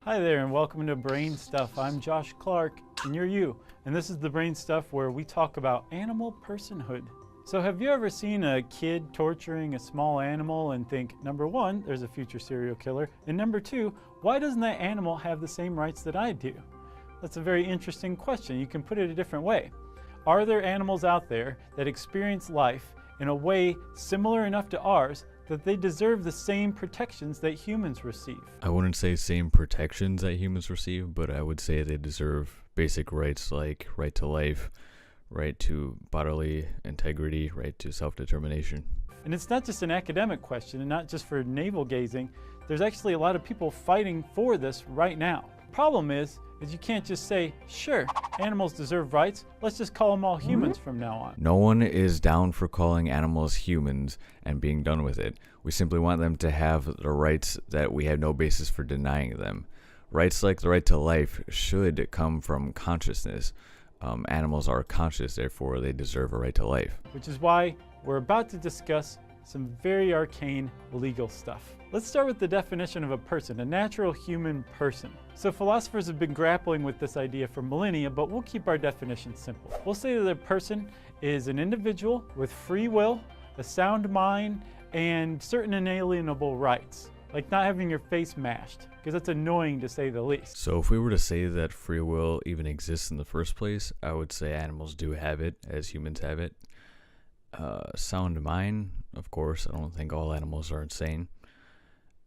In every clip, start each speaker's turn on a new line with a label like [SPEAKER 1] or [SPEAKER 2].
[SPEAKER 1] Hi there and welcome to Brain Stuff. I'm Josh Clark and you're you. And this is the Brain Stuff where we talk about animal personhood. So have you ever seen a kid torturing a small animal and think, number one, there's a future serial killer, and number two, why doesn't that animal have the same rights that I do? That's a very interesting question. You can put it a different way. Are there animals out there that experience life in a way similar enough to ours that they deserve the same protections that humans receive?
[SPEAKER 2] I wouldn't say same protections that humans receive, but I would say they deserve basic rights like right to life, right to bodily integrity, right to self-determination.
[SPEAKER 1] And it's not just an academic question and not just for navel gazing. There's actually a lot of people fighting for this right now. Problem is you can't just say, sure, animals deserve rights, let's just call them all humans from now on.
[SPEAKER 2] No one is down for calling animals humans and being done with it. We simply want them to have the rights that we have no basis for denying them. Rights like the right to life should come from consciousness. Animals are conscious, therefore they deserve a right to life.
[SPEAKER 1] Which is why we're about to discuss some very arcane legal stuff. Let's start with the definition of a person, a natural human person. So philosophers have been grappling with this idea for millennia, but we'll keep our definition simple. We'll say that a person is an individual with free will, a sound mind, and certain inalienable rights, like not having your face mashed, because that's annoying to say the least.
[SPEAKER 2] So if we were to say that free will even exists in the first place, I would say animals do have it as humans have it. Sound mind, of course, I don't think all animals are insane.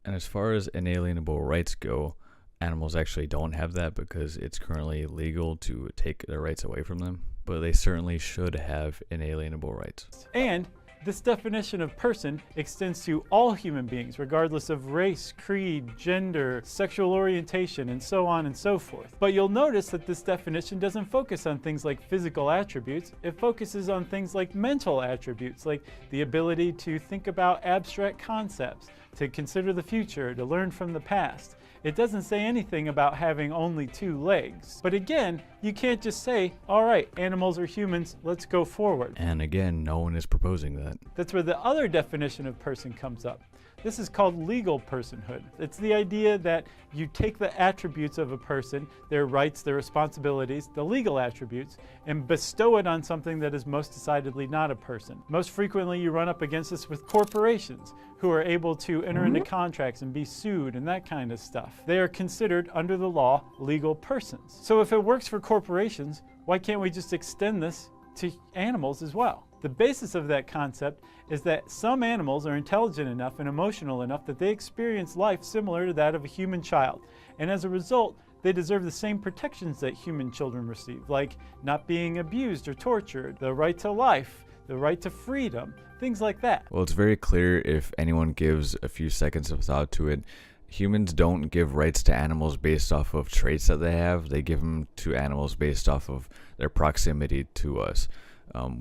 [SPEAKER 2] And as far as inalienable rights go, animals actually don't have that because it's currently illegal to take their rights away from them, but they certainly should have inalienable rights.
[SPEAKER 1] And this definition of person extends to all human beings, regardless of race, creed, gender, sexual orientation, and so on and so forth. But you'll notice that this definition doesn't focus on things like physical attributes. It focuses on things like mental attributes, like the ability to think about abstract concepts, to consider the future, to learn from the past. It doesn't say anything about having only two legs. But again, you can't just say, all right, animals are humans, let's go forward.
[SPEAKER 2] And again, no one is proposing that.
[SPEAKER 1] That's where the other definition of person comes up. This is called legal personhood. It's the idea that you take the attributes of a person, their rights, their responsibilities, the legal attributes, and bestow it on something that is most decidedly not a person. Most frequently, you run up against this with corporations who are able to enter into contracts and be sued and that kind of stuff. They are considered, under the law, legal persons. So if it works for corporations, why can't we just extend this to animals as well? The basis of that concept is that some animals are intelligent enough and emotional enough that they experience life similar to that of a human child. And as a result, they deserve the same protections that human children receive, like not being abused or tortured, the right to life, the right to freedom, things like that.
[SPEAKER 2] Well, it's very clear if anyone gives a few seconds of thought to it. Humans don't give rights to animals based off of traits that they have. They give them to animals based off of their proximity to us.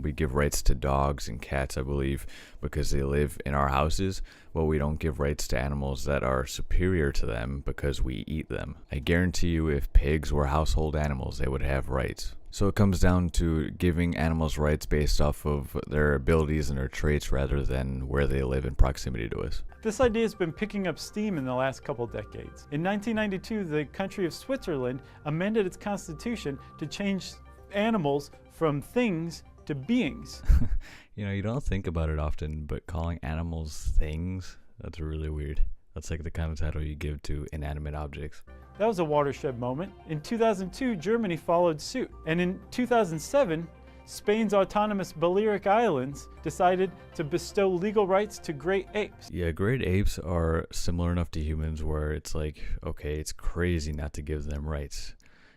[SPEAKER 2] We give rights to dogs and cats, I believe, because they live in our houses, but we don't give rights to animals that are superior to them because we eat them. I guarantee you if pigs were household animals, they would have rights. So it comes down to giving animals rights based off of their abilities and their traits rather than where they live in proximity to us.
[SPEAKER 1] This idea has been picking up steam in the last couple decades. In 1992, the country of Switzerland amended its constitution to change animals from things to beings.
[SPEAKER 2] You know, you don't think about it often, but calling animals things, that's really weird. That's like the kind of title you give to inanimate objects.
[SPEAKER 1] That was a watershed moment. In 2002, Germany followed suit. And in 2007, Spain's autonomous Balearic Islands decided to bestow legal rights to great apes.
[SPEAKER 2] Yeah, great apes are similar enough to humans where it's like, okay, it's crazy not to give them rights.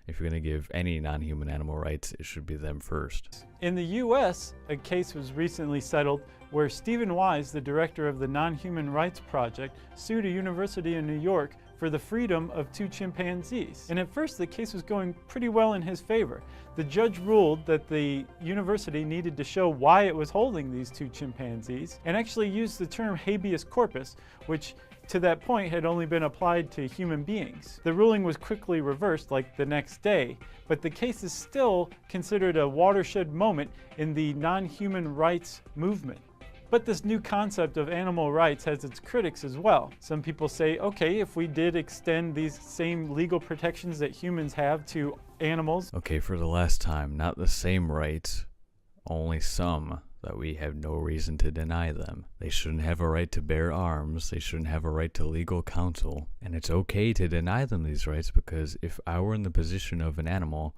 [SPEAKER 2] If you're going to give any non-human animal rights, it should be them first.
[SPEAKER 1] In the US, a case was recently settled where Stephen Wise, the director of the Non-Human Rights Project, sued a university in New York for the freedom of two chimpanzees. And at first, the case was going pretty well in his favor. The judge ruled that the university needed to show why it was holding these two chimpanzees and actually used the term habeas corpus, which to that point had only been applied to human beings. The ruling was quickly reversed like the next day, but the case is still considered a watershed moment in the non-human rights movement. But this new concept of animal rights has its critics as well. Some people say, okay, if we did extend these same legal protections that humans have to animals.
[SPEAKER 2] Okay, for the last time, not the same rights, only some that we have no reason to deny them. They shouldn't have a right to bear arms, they shouldn't have a right to legal counsel, and it's okay to deny them these rights, because if I were in the position of an animal,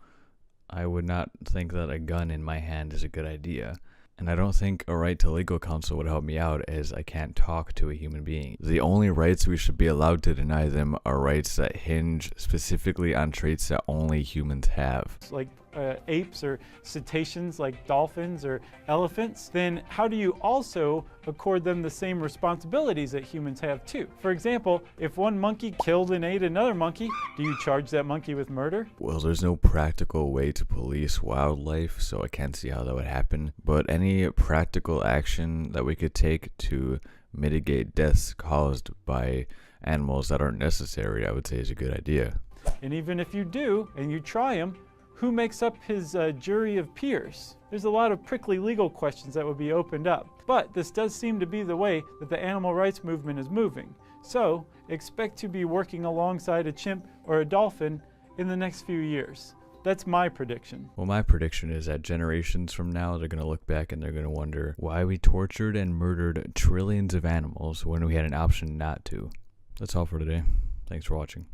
[SPEAKER 2] I would not think that a gun in my hand is a good idea. And I don't think a right to legal counsel would help me out, as I can't talk to a human being. The only rights we should be allowed to deny them are rights that hinge specifically on traits that only humans have.
[SPEAKER 1] Like apes or cetaceans, like dolphins or elephants, then how do you also accord them the same responsibilities that humans have too? For example, if one monkey killed and ate another monkey, do you charge that monkey with murder?
[SPEAKER 2] Well, there's no practical way to police wildlife, so I can't see how that would happen. But any practical action that we could take to mitigate deaths caused by animals that aren't necessary, I would say is a good idea.
[SPEAKER 1] And even if you do, and you try them, who makes up his jury of peers? There's a lot of prickly legal questions that would be opened up. But this does seem to be the way that the animal rights movement is moving. So expect to be working alongside a chimp or a dolphin in the next few years. That's my prediction.
[SPEAKER 2] Well, my prediction is that generations from now, they're going to look back and they're going to wonder why we tortured and murdered trillions of animals when we had an option not to. That's all for today. Thanks for watching.